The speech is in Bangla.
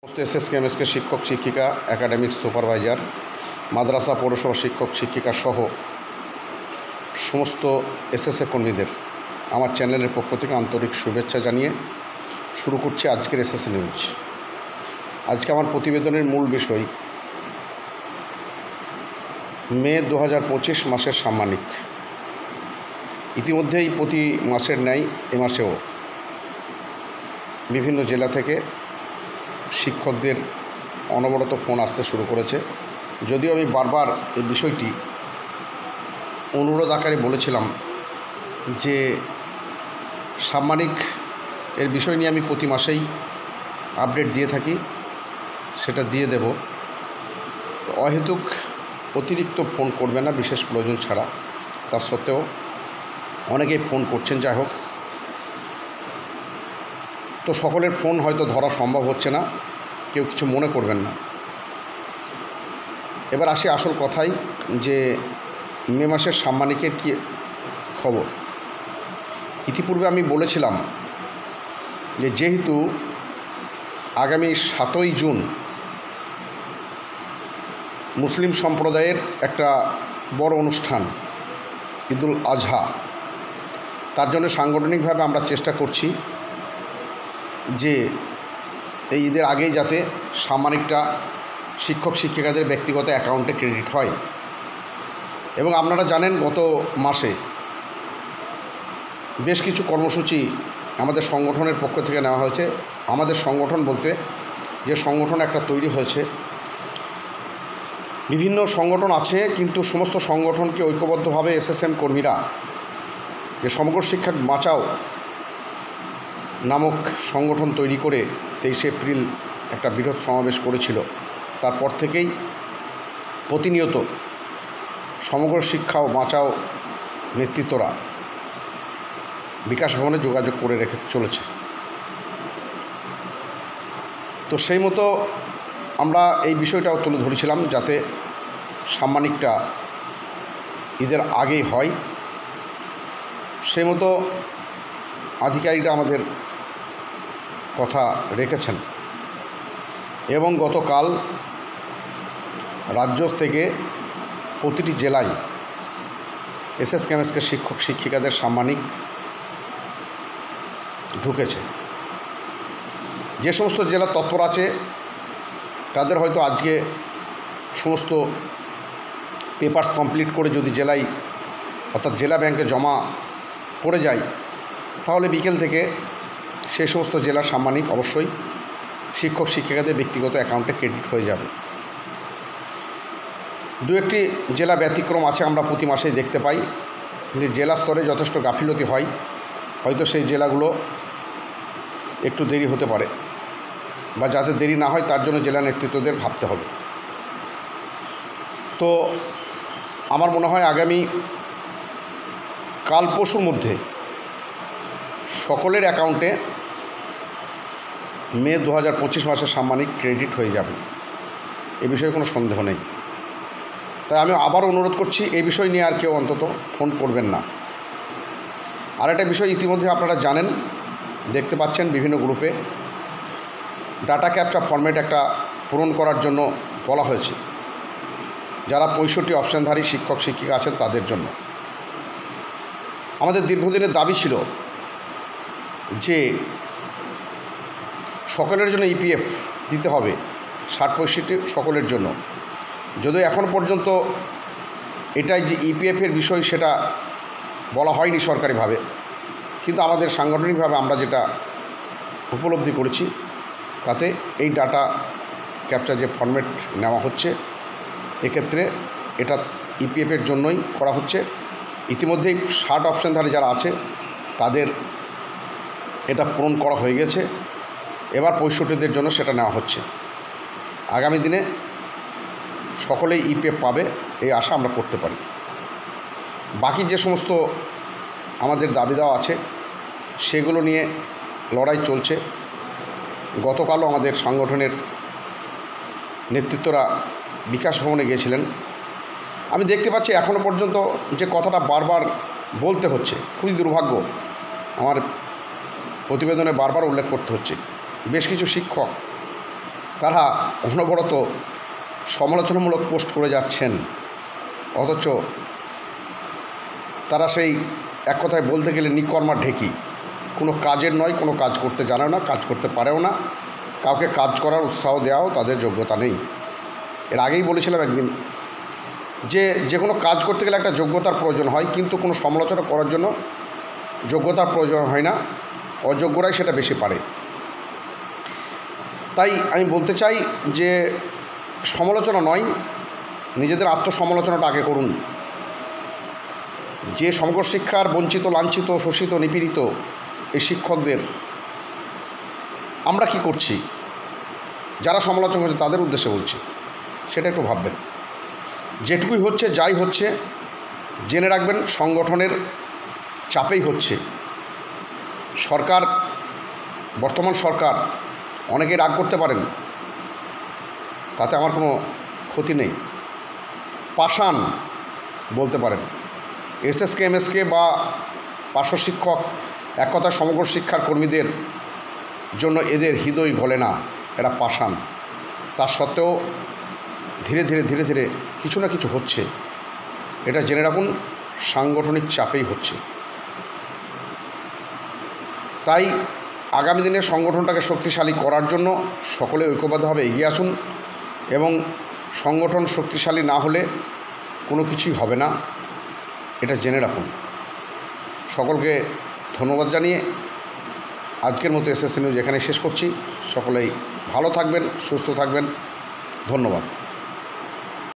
এসএসকেএমএসকে শিক্ষক শিক্ষিকা, একাডেমিক সুপারভাইজার, মাদ্রাসা পৌরসভা শিক্ষক শিক্ষিকা সহ সমস্ত এসএসএ কর্মীদের আমার চ্যানেলের পক্ষ থেকে আন্তরিক শুভেচ্ছা জানিয়ে শুরু করছি আজকের এসএসএ নিউজ। আজকে আমার প্রতিবেদনের মূল বিষয় মে 2025 মাসের সাম্মানিক। ইতিমধ্যেই প্রতি মাসের ন্যায় এ মাসেও বিভিন্ন জেলা থেকে শিক্ষকদের অনবরত ফোন আসতে শুরু করেছে। যদিও আমি বারবার এই বিষয়টি অনুরোধ আকারে বলেছিলাম যে সাম্মানিক এর বিষয় নিয়ে আমি প্রতি মাসেই আপডেট দিয়ে থাকি, সেটা দিয়ে দেব। তো অহেতুক অতিরিক্ত ফোন করবে না বিশেষ প্রয়োজন ছাড়া। তা সত্ত্বেও অনেকেই ফোন করছেন। যাই হোক, তো সকলের ফোন হয়তো ধরা সম্ভব হচ্ছে না, কেউ কিছু মনে করবেন না। এবার আসি আসল কথাই, যে মে মাসের সাম্মানিকের কী খবর। ইতিপূর্বে আমি বলেছিলাম যে যেহেতু আগামী 7ই জুন মুসলিম সম্প্রদায়ের একটা বড় অনুষ্ঠান ঈদুল আজহা, তার জন্য সাংগঠনিকভাবে আমরা চেষ্টা করছি যে এই ঈদের আগেই যাতে সাম্মানিকটা শিক্ষক শিক্ষিকাদের ব্যক্তিগত অ্যাকাউন্টে ক্রেডিট হয়। এবং আপনারা জানেন গত মাসে বেশ কিছু কর্মসূচি আমাদের সংগঠনের পক্ষ থেকে নেওয়া হয়েছে। আমাদের সংগঠন বলতে যে সংগঠন একটা তৈরি হয়েছে, বিভিন্ন সংগঠন আছে, কিন্তু সমস্ত সংগঠনকে ঐক্যবদ্ধভাবে এসএসএম কর্মীরা যে সমগ্র শিক্ষা বাঁচাও নামক সংগঠন তৈরি করে 23 এপ্রিল একটা বৃহৎ সমাবেশ করেছিল। তারপর থেকেই প্রতিনিয়ত সমগ্র শিক্ষা ও বাঁচাও নেতৃত্বরা বিকাশ ভবনে যোগাযোগ করে রেখে চলেছে। তো সেই মতো আমরা এই বিষয়টাও তুলে ধরেছিলাম যাতে সাম্মানিকটা ঈদের আগেই হয়। সেই মতো আধিকারিকরা আমাদের কথা রেখেছেন এবং গতকাল রাজ্য থেকে প্রতিটি জেলায় এসএসকেএমএসকে শিক্ষক শিক্ষিকাদের সাম্মানিক ঢুকেছে। যে সমস্ত জেলা তৎপর আছে তাদের হয়তো আজকে সমস্ত পেপারস কমপ্লিট করে যদি জেলায় অর্থাৎ জেলা ব্যাংকে জমা পড়ে যায়, তাহলে বিকেল থেকে সেই সমস্ত জেলার সাম্মানিক অবশ্যই শিক্ষক শিক্ষিকাদের ব্যক্তিগত অ্যাকাউন্টে ক্রেডিট হয়ে যাবে। দু একটি জেলা ব্যতিক্রম আছে, আমরা প্রতি মাসেই দেখতে পাই যে জেলা স্তরে যথেষ্ট গাফিলতি হয়, হয়তো সেই জেলাগুলো একটু দেরি হতে পারে, বা যাতে দেরি না হয় তার জন্য জেলা নেতৃত্বদের ভাবতে হবে। তো আমার মনে হয় আগামী কাল পরশুর মধ্যে সকলের অ্যাকাউন্টে মে 2025 মাসের সাম্মানিক ক্রেডিট হয়ে যাবে, এ বিষয়ে কোনো সন্দেহ নেই। তাই আমি আবার অনুরোধ করছি এই বিষয় নিয়ে আর কেউ অন্তত ফোন করবেন না। আর একটা বিষয় ইতিমধ্যে আপনারা জানেন, দেখতে পাচ্ছেন বিভিন্ন গ্রুপে ডাটা ক্যাপচা ফরম্যাট একটা পূরণ করার জন্য বলা হয়েছে, যারা 65 অপশানধারী শিক্ষক শিক্ষিকা আছেন তাদের জন্য। আমাদের দীর্ঘদিনের দাবি ছিল যে সকলের জন্য ইপিএফ দিতে হবে, 60-65 সকলের জন্য। যদিও এখন পর্যন্ত এটাই যে ইপিএফের বিষয় সেটা বলা হয়নি সরকারিভাবে, কিন্তু আমাদের সাংগঠনিকভাবে আমরা যেটা উপলব্ধি করেছি তাতে এই ডাটা ক্যাপচার যে ফরম্যাট নেওয়া হচ্ছে এক্ষেত্রে এটা ইপিএফের জন্যই করা হচ্ছে। ইতিমধ্যেই 60 অপশানধারী যারা আছে তাদের এটা পূরণ করা হয়ে গেছে, এবার 65দের জন্য সেটা নেওয়া হচ্ছে। আগামী দিনে সকলেই ইপিএফ পাবে এই আশা আমরা করতে পারি। বাকি যে সমস্ত আমাদের দাবি দেওয়া আছে সেগুলো নিয়ে লড়াই চলছে। গতকালও আমাদের সংগঠনের নেতৃত্বরা বিকাশ ভবনে গিয়েছিলেন। আমি দেখতে পাচ্ছি এখনও পর্যন্ত যে কথাটা বারবার বলতে হচ্ছে, খুবই দুর্ভাগ্য, আমার প্রতিবেদনে বারবার উল্লেখ করতে হচ্ছে। বেশ কিছু শিক্ষক তারা অনবরত সমালোচনামূলক পোস্ট করে যাচ্ছেন, অথচ তারা সেই এক কথায় বলতে গেলে নিকর্মার ঢেকি, কোনো কাজের নয়, কোনো কাজ করতে জানেও না, কাজ করতে পারেও না, কাউকে কাজ করার উৎসাহ দেওয়াও তাদের যোগ্যতা নেই। এর আগেই বলেছিলাম একদিন যে কোনো কাজ করতে গেলে একটা যোগ্যতার প্রয়োজন হয়, কিন্তু কোনো সমালোচনা করার জন্য যোগ্যতার প্রয়োজন হয় না, অযোগ্যরাই সেটা বেশি পারে। তাই আমি বলতে চাই যে সমালোচনা নয়, নিজেদের আত্মসমালোচনাটা আগে করুন। যে সমগ্র শিক্ষার বঞ্চিত, লাঞ্ছিত, শোষিত, নিপীড়িত এই শিক্ষকদের আমরা কি করছি, যারা সমালোচনা করছে তাদের উদ্দেশ্যে বলছি, সেটা একটু ভাববেন। যেটুকুই হচ্ছে, যাই হচ্ছে, জেনে রাখবেন সংগঠনের চাপেই হচ্ছে। সরকার, বর্তমান সরকার, অনেকে রাগ করতে পারেন, তাতে আমার কোনো ক্ষতি নেই। পাষাণ বলতে পারেন, এসএসকে, এমএসকে বা পার্শ্ব শিক্ষক, এক কথায় সমগ্র শিক্ষার কর্মীদের জন্য এদের হৃদয় গলে না, এরা পাষাণ। তা সত্ত্বেও ধীরে ধীরে কিছু না কিছু হচ্ছে, এটা জেনে রাখুন, সাংগঠনিক চাপেই হচ্ছে। তাই আগামী দিনে সংগঠনটাকে শক্তিশালী করার জন্য সকলে ঐক্যবদ্ধভাবে এগিয়ে আসুন, এবং সংগঠন শক্তিশালী না হলে কোনো কিছুই হবে না, এটা জেনে রাখুন। সকলকে ধন্যবাদ জানিয়ে আজকের মতো এসএসসি নিউজ এখানে শেষ করছি। সকলেই ভালো থাকবেন, সুস্থ থাকবেন। ধন্যবাদ।